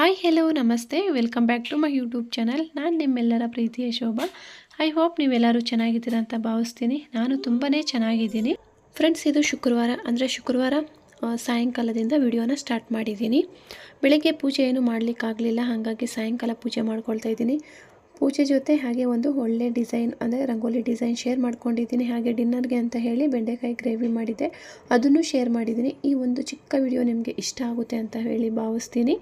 Hi hello ನಮಸ್ತೆ welcome back to my YouTube channel. ನಾನು ನಿಮ್ಮೆಲ್ಲರ ಪ್ರೀತಿಯ ಶೋಭಾ. ಐ ಹೋಪ್ ನೀವೆಲ್ಲರೂ ಚೆನ್ನಾಗಿದ್ದೀರಾ ಅಂತ ಭಾವಿಸ್ತೀನಿ. ನಾನು ತುಂಬಾ ಚೆನ್ನಾಗಿದ್ದೀನಿ ಫ್ರೆಂಡ್ಸ್. ಇದು ಶುಕ್ರವಾರ ಸಾಯಂಕಾಲದಿಂದ ವಿಡಿಯೋನ ಸ್ಟಾರ್ಟ್ ಮಾಡಿದ್ದೀನಿ. ಬೆಳಗ್ಗೆ ಪೂಜೆ ಏನು ಮಾಡಲಿಕ್ಕಾಗಲಿಲ್ಲ, ಹಾಗಾಗಿ ಸಾಯಂಕಾಲ ಪೂಜೆ ಮಾಡ್ಕೊಳ್ತಾ ಇದ್ದೀನಿ. ಪೂಜೆ ಜೊತೆ ಹಾಗೆ ಒಂದು ಒಳ್ಳೆ ಡಿಸೈನ್ ಅಂದರೆ ರಂಗೋಲಿ ಡಿಸೈನ್ ಶೇರ್ ಮಾಡ್ಕೊಂಡಿದ್ದೀನಿ. ಹಾಗೆ ಡಿನ್ನರ್ಗೆ ಅಂತ ಹೇಳಿ ಬೆಂಡೆಕಾಯಿ ಗ್ರೇವಿ ಮಾಡಿದ್ದೆ, ಅದನ್ನು ಶೇರ್ ಮಾಡಿದ್ದೀನಿ. ಈ ಒಂದು ಚಿಕ್ಕ ವಿಡಿಯೋ ನಿಮಗೆ ಇಷ್ಟ ಆಗುತ್ತೆ ಅಂತ ಹೇಳಿ ಭಾವಿಸ್ತೀನಿ.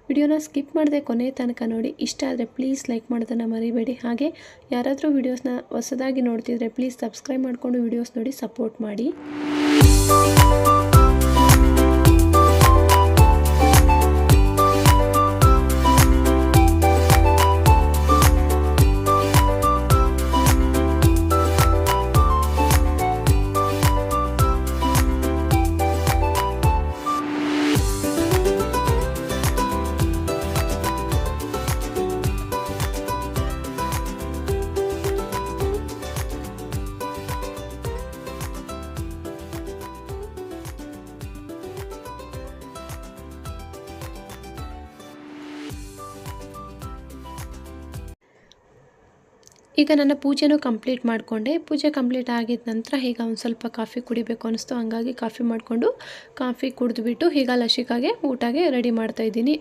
ವಿಡಿಯೋನ ಸ್ಕಿಪ್ ಮಾಡದೆ ಕೊನೆ ತನಕ ನೋಡಿ. ಇಷ್ಟ ಆದರೆ ಪ್ಲೀಸ್ ಲೈಕ್ ಮಾಡೋದನ್ನು ಮರಿಬೇಡಿ. ಹಾಗೆ ಯಾರಾದರೂ ವಿಡಿಯೋಸ್ನ ಹೊಸದಾಗಿ ನೋಡ್ತಿದ್ರೆ ಪ್ಲೀಸ್ ಸಬ್ಸ್ಕ್ರೈಬ್ ಮಾಡಿಕೊಂಡು ವಿಡಿಯೋಸ್ ನೋಡಿ ಸಪೋರ್ಟ್ ಮಾಡಿ. ಈಗ ನನ್ನ ಪೂಜೆನೂ ಕಂಪ್ಲೀಟ್ ಮಾಡಿಕೊಂಡೆ. ಪೂಜೆ ಕಂಪ್ಲೀಟ್ ಆಗಿದ ನಂತರ ಈಗ ಒಂದು ಸ್ವಲ್ಪ ಕಾಫಿ ಕುಡಿಬೇಕು ಅನ್ನಿಸ್ತು, ಹಾಗಾಗಿ ಕಾಫಿ ಕುಡಿದ್ಬಿಟ್ಟು ಈಗ ಲಶಿಕಾಗೆ ಊಟಗೆ ರೆಡಿ ಮಾಡ್ತಾಯಿದ್ದೀನಿ.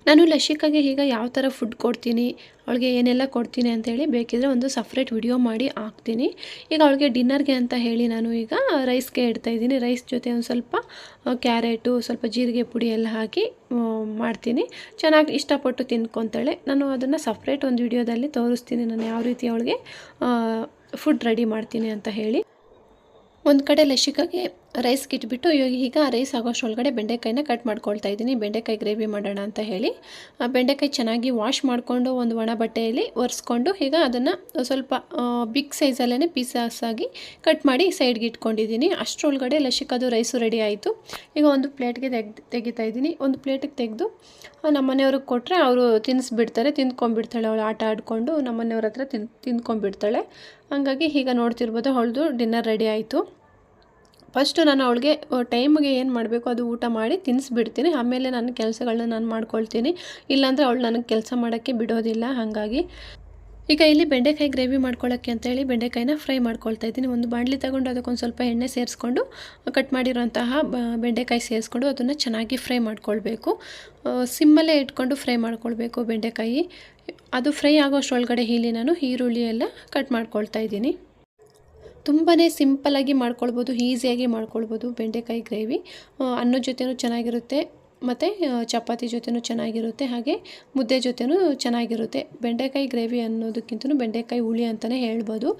ನಾನು ಲಶಿಕಾಗೆ ಈಗ ಯಾವ ಥರ ಫುಡ್ ಕೊಡ್ತೀನಿ, ಅವಳಿಗೆ ಏನೆಲ್ಲ ಕೊಡ್ತೀನಿ ಅಂತೇಳಿ ಬೇಕಿದ್ರೆ ಒಂದು ಸಪ್ರೇಟ್ ವಿಡಿಯೋ ಮಾಡಿ ಹಾಕ್ತೀನಿ. ಈಗ ಅವಳಿಗೆ ಡಿನ್ನರ್ಗೆ ಅಂತ ಹೇಳಿ ನಾನು ಈಗ ರೈಸ್ಗೆ ಇಡ್ತಾಯಿದ್ದೀನಿ. ರೈಸ್ ಜೊತೆ ಒಂದು ಸ್ವಲ್ಪ ಕ್ಯಾರೆಟು, ಸ್ವಲ್ಪ ಜೀರಿಗೆ ಪುಡಿ ಎಲ್ಲ ಹಾಕಿ ಮಾಡ್ತೀನಿ. ಚೆನ್ನಾಗಿ ಇಷ್ಟಪಟ್ಟು ತಿನ್ಕೊತಾಳೆ. ನಾನು ಅದನ್ನು ಸಪ್ರೇಟ್ ಒಂದು ವಿಡಿಯೋದಲ್ಲಿ ತೋರಿಸ್ತೀನಿ, ನಾನು ಯಾವ ರೀತಿ ಅವಳಿಗೆ ಫುಡ್ ರೆಡಿ ಮಾಡ್ತೀನಿ ಅಂತ ಹೇಳಿ. ಒಂದು ಕಡೆ ಲಶಿಕಾಗೆ ರೈಸ್ಗೆ ಇಟ್ಬಿಟ್ಟು ಈಗ ರೈಸ್ ಆಗೋಷ್ಟೊಳಗಡೆ ಬೆಂಡೆಕಾಯಿನ ಕಟ್ ಮಾಡ್ಕೊಳ್ತಾ ಇದ್ದೀನಿ. ಬೆಂಡೆಕಾಯಿ ಗ್ರೇವಿ ಮಾಡೋಣ ಅಂತ ಹೇಳಿ ಬೆಂಡೆಕಾಯಿ ಚೆನ್ನಾಗಿ ವಾಶ್ ಮಾಡಿಕೊಂಡು ಒಂದು ಒಣ ಬಟ್ಟೆಯಲ್ಲಿ ಒರೆಸ್ಕೊಂಡು ಈಗ ಅದನ್ನು ಸ್ವಲ್ಪ ಬಿಗ್ ಸೈಜಲ್ಲೇ ಪೀಸಸ್ ಆಗಿ ಕಟ್ ಮಾಡಿ ಸೈಡ್ಗೆ ಇಟ್ಕೊಂಡಿದ್ದೀನಿ. ಅಷ್ಟರೊಳಗಡೆ ಲಶಿಕಾದು ರೈಸು ರೆಡಿ ಆಯಿತು. ಈಗ ಒಂದು ಪ್ಲೇಟ್ಗೆ ತೆಗಿತಾ ಇದ್ದೀನಿ. ಒಂದು ಪ್ಲೇಟಿಗೆ ತೆಗೆದು ನಮ್ಮ ಮನೆಯವ್ರಿಗೆ ಕೊಟ್ಟರೆ ಅವರು ತಿಂದ್ಕೊಂಡ್ಬಿಡ್ತಾಳೆ. ಅವಳು ಆಟ ಆಡಿಕೊಂಡು ನಮ್ಮ ಮನೆಯವ್ರ ಹತ್ರ ತಿಂದ್ಕೊಂಡ್ಬಿಡ್ತಾಳೆ. ಹಾಗಾಗಿ ಈಗ ನೋಡ್ತಿರ್ಬೋದು ಅವಳದು ಡಿನ್ನರ್ ರೆಡಿ ಆಯಿತು. ಫಸ್ಟು ನಾನು ಅವಳಿಗೆ ಟೈಮ್ಗೆ ಏನು ಮಾಡಬೇಕು ಅದು ಊಟ ಮಾಡಿ ತಿನ್ನಿಸ್ಬಿಡ್ತೀನಿ. ಆಮೇಲೆ ನನ್ನ ಕೆಲಸಗಳನ್ನ ನಾನು ಮಾಡ್ಕೊಳ್ತೀನಿ, ಇಲ್ಲಾಂದರೆ ಅವಳು ನನಗೆ ಕೆಲಸ ಮಾಡೋಕ್ಕೆ ಬಿಡೋದಿಲ್ಲ. ಹಾಗಾಗಿ ಈಗ ಇಲ್ಲಿ ಬೆಂಡೆಕಾಯಿ ಗ್ರೇವಿ ಮಾಡ್ಕೊಳ್ಳೋಕ್ಕೆ ಅಂತೇಳಿ ಬೆಂಡೆಕಾಯಿನ ಫ್ರೈ ಮಾಡ್ಕೊಳ್ತಾ ಇದ್ದೀನಿ. ಒಂದು ಬಾಣಲಿ ತಗೊಂಡು ಅದಕ್ಕೊಂದು ಸ್ವಲ್ಪ ಎಣ್ಣೆ ಸೇರಿಸ್ಕೊಂಡು ಕಟ್ ಮಾಡಿರೋಂತಹ ಬೆಂಡೆಕಾಯಿ ಸೇರಿಸ್ಕೊಂಡು ಅದನ್ನು ಚೆನ್ನಾಗಿ ಫ್ರೈ ಮಾಡ್ಕೊಳ್ಬೇಕು. ಸಿಮ್ಮಲ್ಲೇ ಇಟ್ಕೊಂಡು ಫ್ರೈ ಮಾಡ್ಕೊಳ್ಬೇಕು ಬೆಂಡೆಕಾಯಿ. ಅದು ಫ್ರೈ ಆಗೋಷ್ಟರೊಳಗಡೆ ಇಲ್ಲಿ ನಾನು ಈರುಳ್ಳಿ ಎಲ್ಲ ಕಟ್ ಮಾಡ್ಕೊಳ್ತಾ ಇದ್ದೀನಿ. ತುಂಬಾ ಸಿಂಪಲ್ಲಾಗಿ ಮಾಡ್ಕೊಳ್ಬೋದು, ಈಸಿಯಾಗಿ ಮಾಡ್ಕೊಳ್ಬೋದು ಬೆಂಡೆಕಾಯಿ ಗ್ರೇವಿ. ಅನ್ನದ ಜೊತೆನೂ ಚೆನ್ನಾಗಿರುತ್ತೆ ಮತ್ತು ಚಪಾತಿ ಜೊತೆನೂ ಚೆನ್ನಾಗಿರುತ್ತೆ, ಹಾಗೆ ಮುದ್ದೆ ಜೊತೆನೂ ಚೆನ್ನಾಗಿರುತ್ತೆ. ಬೆಂಡೆಕಾಯಿ ಗ್ರೇವಿ ಅನ್ನೋದಕ್ಕಿಂತಲೂ ಬೆಂಡೆಕಾಯಿ ಹುಳಿ ಅಂತಲೇ ಹೇಳ್ಬೋದು.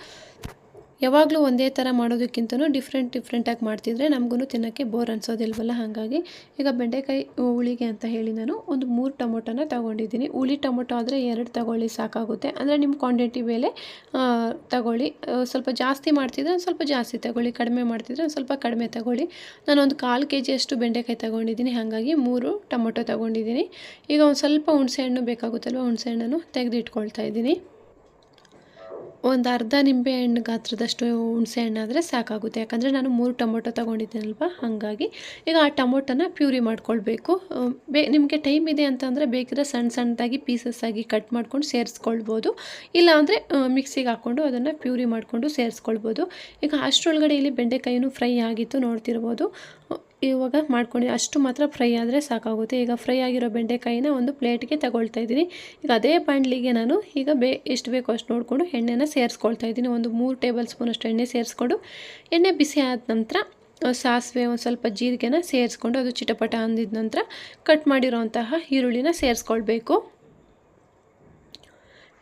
ಯಾವಾಗಲೂ ಒಂದೇ ಥರ ಮಾಡೋದಕ್ಕಿಂತಲೂ ಡಿಫ್ರೆಂಟಾಗಿ ಮಾಡ್ತಿದ್ರೆ ನಮಗೂ ತಿನ್ನೋಕ್ಕೆ ಬೋರ್ ಅನಿಸೋದಿಲ್ವಲ್ಲ. ಹಾಗಾಗಿ ಈಗ ಬೆಂಡೆಕಾಯಿ ಹುಳಿಗೆ ಅಂತ ಹೇಳಿ ನಾನು ಒಂದು 3 ಟೊಮೊಟೊನ ತೊಗೊಂಡಿದ್ದೀನಿ. ಹುಳಿ ಟೊಮೊಟೊ ಆದರೆ 2 ತಗೊಳ್ಳಿ ಸಾಕಾಗುತ್ತೆ, ಅಂದರೆ ನಿಮ್ಮ ಕ್ವಾಂಟಿಟಿ ಮೇಲೆ ತಗೊಳ್ಳಿ. ಸ್ವಲ್ಪ ಜಾಸ್ತಿ ಮಾಡ್ತಿದ್ರೆ ಒಂದು ಸ್ವಲ್ಪ ಜಾಸ್ತಿ ತಗೊಳ್ಳಿ, ಕಡಿಮೆ ಮಾಡ್ತಿದ್ರೆ ಒಂದು ಸ್ವಲ್ಪ ಕಡಿಮೆ ತಗೊಳ್ಳಿ. ನಾನೊಂದು 1/4 kg ಅಷ್ಟು ಬೆಂಡೆಕಾಯಿ ತೊಗೊಂಡಿದ್ದೀನಿ, ಹಾಗಾಗಿ 3 ಟೊಮೊಟೊ ತೊಗೊಂಡಿದ್ದೀನಿ. ಈಗ ಒಂದು ಸ್ವಲ್ಪ ಹುಣಸೆಹಣ್ಣು ಬೇಕಾಗುತ್ತಲ್ವ, ಹುಣಸೆಹಣ್ಣನ್ನು ತೆಗೆದಿಟ್ಕೊಳ್ತಾ ಇದ್ದೀನಿ. ಒಂದು ಅರ್ಧ ನಿಂಬೆ ಹಣ್ಣು ಗಾತ್ರದಷ್ಟು ಹುಣಸೆಹಣ್ಣಾದರೆ ಸಾಕಾಗುತ್ತೆ, ಯಾಕಂದರೆ ನಾನು 3 ಟೊಮೊಟೊ ತೊಗೊಂಡಿದ್ದೀನಲ್ವ. ಹಾಗಾಗಿ ಈಗ ಆ ಟೊಮೊಟೊನ ಪ್ಯೂರಿ ಮಾಡ್ಕೊಳ್ಬೇಕು. ನಿಮಗೆ ಟೈಮ್ ಇದೆ ಅಂತಂದರೆ ಬೇಕಿದ್ರೆ ಸಣ್ಣದಾಗಿ ಪೀಸಸ್ ಆಗಿ ಕಟ್ ಮಾಡ್ಕೊಂಡು ಸೇರಿಸ್ಕೊಳ್ಬೋದು, ಇಲ್ಲ ಅಂದರೆ ಮಿಕ್ಸಿಗೆ ಹಾಕ್ಕೊಂಡು ಅದನ್ನು ಪ್ಯೂರಿ ಮಾಡಿಕೊಂಡು ಸೇರಿಸ್ಕೊಳ್ಬೋದು. ಈಗ ಅಷ್ಟರೊಳಗಡೆ ಇಲ್ಲಿ ಬೆಂಡೆಕಾಯಿನೂ ಫ್ರೈ ಆಗಿತ್ತು, ನೋಡ್ತಿರ್ಬೋದು. ಇವಾಗ ಮಾಡ್ಕೊಂಡು ಅಷ್ಟು ಮಾತ್ರ ಫ್ರೈ ಆದರೆ ಸಾಕಾಗುತ್ತೆ. ಈಗ ಫ್ರೈ ಆಗಿರೋ ಬೆಂಡೆಕಾಯಿನ ಒಂದು ಪ್ಲೇಟ್ಗೆ ತಗೊಳ್ತಾ ಇದ್ದೀನಿ. ಈಗ ಅದೇ ಬಾಣಲಿಗೆ ನಾನು ಈಗ ಎಷ್ಟು ಬೇಕೋ ಅಷ್ಟು ನೋಡಿಕೊಂಡು ಎಣ್ಣೆನ ಸೇರಿಸ್ಕೊಳ್ತಾ ಇದ್ದೀನಿ. ಒಂದು 3 ಟೇಬಲ್ ಸ್ಪೂನ್ ಅಷ್ಟು ಎಣ್ಣೆ ಸೇರಿಸ್ಕೊಂಡು, ಎಣ್ಣೆ ಬಿಸಿ ಆದ ನಂತರ ಸಾಸಿವೆ, ಒಂದು ಸ್ವಲ್ಪ ಜೀರಿಗೆನ ಸೇರಿಸ್ಕೊಂಡು ಅದು ಚಿಟಪಟ ಅಂದಿದ ನಂತರ ಕಟ್ ಮಾಡಿರೋಂತಹ ಈರುಳ್ಳಿನ ಸೇರಿಸ್ಕೊಳ್ಬೇಕು.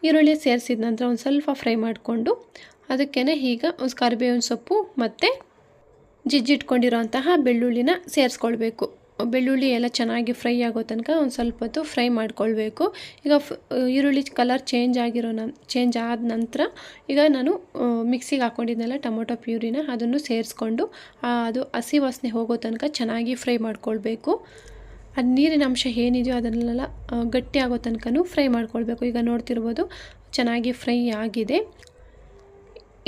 ಈರುಳ್ಳಿ ಸೇರಿಸಿದ ನಂತರ ಒಂದು ಸ್ವಲ್ಪ ಫ್ರೈ ಮಾಡಿಕೊಂಡು ಅದಕ್ಕೇ ಈಗ ಒಂದು ಕರಿಬೇವಿನ ಸೊಪ್ಪು ಮತ್ತು ಜಜ್ಜಿಟ್ಕೊಂಡಿರೋಂತಹ ಬೆಳ್ಳುಳ್ಳಿನ ಸೇರಿಸ್ಕೊಳ್ಬೇಕು. ಬೆಳ್ಳುಳ್ಳಿ ಎಲ್ಲ ಚೆನ್ನಾಗಿ ಫ್ರೈ ಆಗೋ ತನಕ ಒಂದು ಸ್ವಲ್ಪ ಹೊತ್ತು ಫ್ರೈ ಮಾಡ್ಕೊಳ್ಬೇಕು. ಈಗ ಈರುಳ್ಳಿ ಕಲರ್ ಚೇಂಜ್ ಆದ ನಂತರ ಈಗ ನಾನು ಮಿಕ್ಸಿಗೆ ಹಾಕ್ಕೊಂಡಿದ್ನೆಲ್ಲ ಟೊಮೊಟೊ ಪ್ಯೂರಿನ ಅದನ್ನು ಸೇರಿಸ್ಕೊಂಡು ಅದು ಹಸಿ ವಾಸನೆ ಹೋಗೋ ತನಕ ಚೆನ್ನಾಗಿ ಫ್ರೈ ಮಾಡ್ಕೊಳ್ಬೇಕು. ಅದು ನೀರಿನ ಅಂಶ ಏನಿದೆಯೋ ಅದನ್ನೆಲ್ಲ ಗಟ್ಟಿ ಆಗೋ ತನಕನೂ ಫ್ರೈ ಮಾಡ್ಕೊಳ್ಬೇಕು. ಈಗ ನೋಡ್ತಿರ್ಬೋದು ಚೆನ್ನಾಗಿ ಫ್ರೈ ಆಗಿದೆ.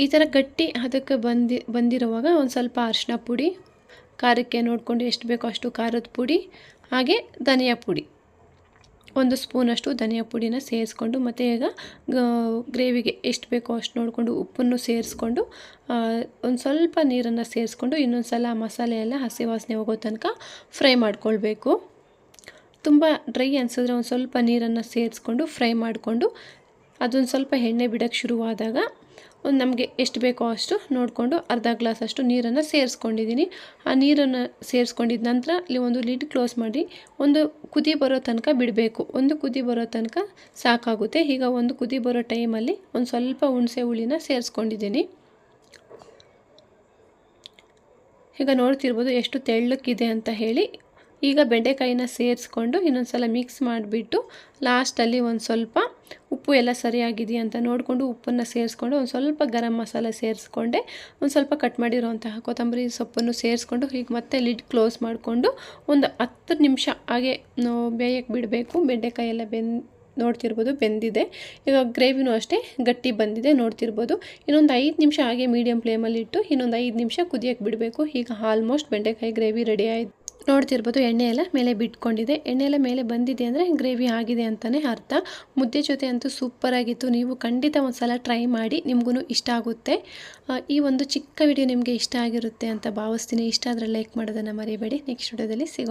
ಈ ಥರ ಗಟ್ಟಿ ಅದಕ್ಕೆ ಬಂದಿರುವಾಗ ಒಂದು ಸ್ವಲ್ಪ ಅರಿಶಿನ ಪುಡಿ, ಖಾರಕ್ಕೆ ನೋಡಿಕೊಂಡು ಎಷ್ಟು ಬೇಕೋ ಅಷ್ಟು ಖಾರದ ಪುಡಿ, ಹಾಗೆ ಧನಿಯಾ ಪುಡಿ 1 ಸ್ಪೂನಷ್ಟು ಧನಿಯಾ ಪುಡಿನ ಸೇರಿಸ್ಕೊಂಡು ಮತ್ತು ಈಗ ಗ್ರೇವಿಗೆ ಎಷ್ಟು ಬೇಕೋ ಅಷ್ಟು ನೋಡಿಕೊಂಡು ಉಪ್ಪನ್ನು ಸೇರಿಸ್ಕೊಂಡು ಒಂದು ಸ್ವಲ್ಪ ನೀರನ್ನು ಸೇರಿಸ್ಕೊಂಡು ಇನ್ನೊಂದು ಸಲ ಮಸಾಲೆ ಎಲ್ಲ ಹಸಿ ವಾಸನೆ ಹೋಗೋ ತನಕ ಫ್ರೈ ಮಾಡ್ಕೊಳ್ಬೇಕು. ತುಂಬ ಡ್ರೈ ಅನಿಸಿದ್ರೆ ಒಂದು ಸ್ವಲ್ಪ ನೀರನ್ನು ಸೇರಿಸ್ಕೊಂಡು ಫ್ರೈ ಮಾಡಿಕೊಂಡು ಅದೊಂದು ಸ್ವಲ್ಪ ಎಣ್ಣೆ ಬಿಡೋಕ್ಕೆ ಶುರುವಾದಾಗ ಒಂದು ನಮಗೆ ಎಷ್ಟು ಬೇಕೋ ಅಷ್ಟು ನೋಡಿಕೊಂಡು ಅರ್ಧ ಗ್ಲಾಸಷ್ಟು ನೀರನ್ನು ಸೇರಿಸ್ಕೊಂಡಿದ್ದೀನಿ. ಆ ನೀರನ್ನು ಸೇರಿಸ್ಕೊಂಡಿದ್ದ ನಂತರ ಇಲ್ಲಿ ಒಂದು ಲಿಡ್ ಕ್ಲೋಸ್ ಮಾಡಿ ಒಂದು ಕುದಿ ಬರೋ ತನಕ ಬಿಡಬೇಕು. ಒಂದು ಕುದಿ ಬರೋ ತನಕ ಸಾಕಾಗುತ್ತೆ. ಈಗ ಒಂದು ಕುದಿ ಬರೋ ಟೈಮಲ್ಲಿ ಒಂದು ಸ್ವಲ್ಪ ಹುಣಸೆ ಹುಳಿನ ಸೇರಿಸ್ಕೊಂಡಿದ್ದೀನಿ. ಈಗ ನೋಡ್ತಿರ್ಬೋದು ಎಷ್ಟು ತೆಳ್ಳಕ್ಕಿದೆ ಅಂತ ಹೇಳಿ. ಈಗ ಬೆಂಡೆಕಾಯಿನ ಸೇರಿಸ್ಕೊಂಡು ಇನ್ನೊಂದು ಸಲ ಮಿಕ್ಸ್ ಮಾಡಿಬಿಟ್ಟು ಲಾಸ್ಟಲ್ಲಿ ಒಂದು ಸ್ವಲ್ಪ ಉಪ್ಪು ಎಲ್ಲ ಸರಿಯಾಗಿದೆಯಾ ಅಂತ ನೋಡಿಕೊಂಡು ಉಪ್ಪನ್ನು ಸೇರಿಸ್ಕೊಂಡು ಒಂದು ಸ್ವಲ್ಪ ಗರಂ ಮಸಾಲ ಸೇರಿಸ್ಕೊಂಡೆ, ಒಂದು ಸ್ವಲ್ಪ ಕಟ್ ಮಾಡಿರೋಂತಹ ಕೊತ್ತಂಬರಿ ಸೊಪ್ಪನ್ನು ಸೇರಿಸ್ಕೊಂಡು ಈಗ ಮತ್ತೆ ಲಿಡ್ ಕ್ಲೋಸ್ ಮಾಡಿಕೊಂಡು ಒಂದು 10 ನಿಮಿಷ ಹಾಗೆ ಬೇಯಕ್ಕೆ ಬಿಡಬೇಕು. ಬೆಂಡೆಕಾಯಿ ಎಲ್ಲ ನೋಡ್ತಿರ್ಬೋದು ಬೆಂದಿದೆ. ಈಗ ಗ್ರೇವಿನೂ ಅಷ್ಟೇ ಗಟ್ಟಿ ಬಂದಿದೆ ನೋಡ್ತಿರ್ಬೋದು. ಇನ್ನೊಂದು 5 ನಿಮಿಷ ಹಾಗೆ ಮೀಡಿಯಮ್ ಫ್ಲೇಮಲ್ಲಿ ಇಟ್ಟು ಇನ್ನೊಂದು 5 ನಿಮಿಷ ಕುದಿಯೋಕ್ಕೆ ಬಿಡಬೇಕು. ಈಗ ಆಲ್ಮೋಸ್ಟ್ ಬೆಂಡೆಕಾಯಿ ಗ್ರೇವಿ ರೆಡಿ ಆಯಿತು. ನೋಡ್ತಿರ್ಬೋದು ಎಣ್ಣೆ ಎಲ್ಲ ಮೇಲೆ ಬಿಟ್ಕೊಂಡಿದೆ. ಎಣ್ಣೆ ಎಲ್ಲ ಮೇಲೆ ಬಂದಿದೆ ಅಂದರೆ ಗ್ರೇವಿ ಆಗಿದೆ ಅಂತಲೇ ಅರ್ಥ. ಮುದ್ದೆ ಜೊತೆ ಅಂತೂ ಸೂಪರಾಗಿತ್ತು. ನೀವು ಖಂಡಿತ ಒಂದು ಸಲ ಟ್ರೈ ಮಾಡಿ, ನಿಮಗೂ ಇಷ್ಟ ಆಗುತ್ತೆ. ಈ ಒಂದು ಚಿಕ್ಕ ವಿಡಿಯೋ ನಿಮಗೆ ಇಷ್ಟ ಆಗಿರುತ್ತೆ ಅಂತ ಭಾವಿಸ್ತೀನಿ. ಇಷ್ಟ ಆದರೆ ಲೈಕ್ ಮಾಡೋದನ್ನು ಮರಿಬೇಡಿ. ನೆಕ್ಸ್ಟ್ ವಿಡಿಯೋದಲ್ಲಿ ಸಿಗೋಣ.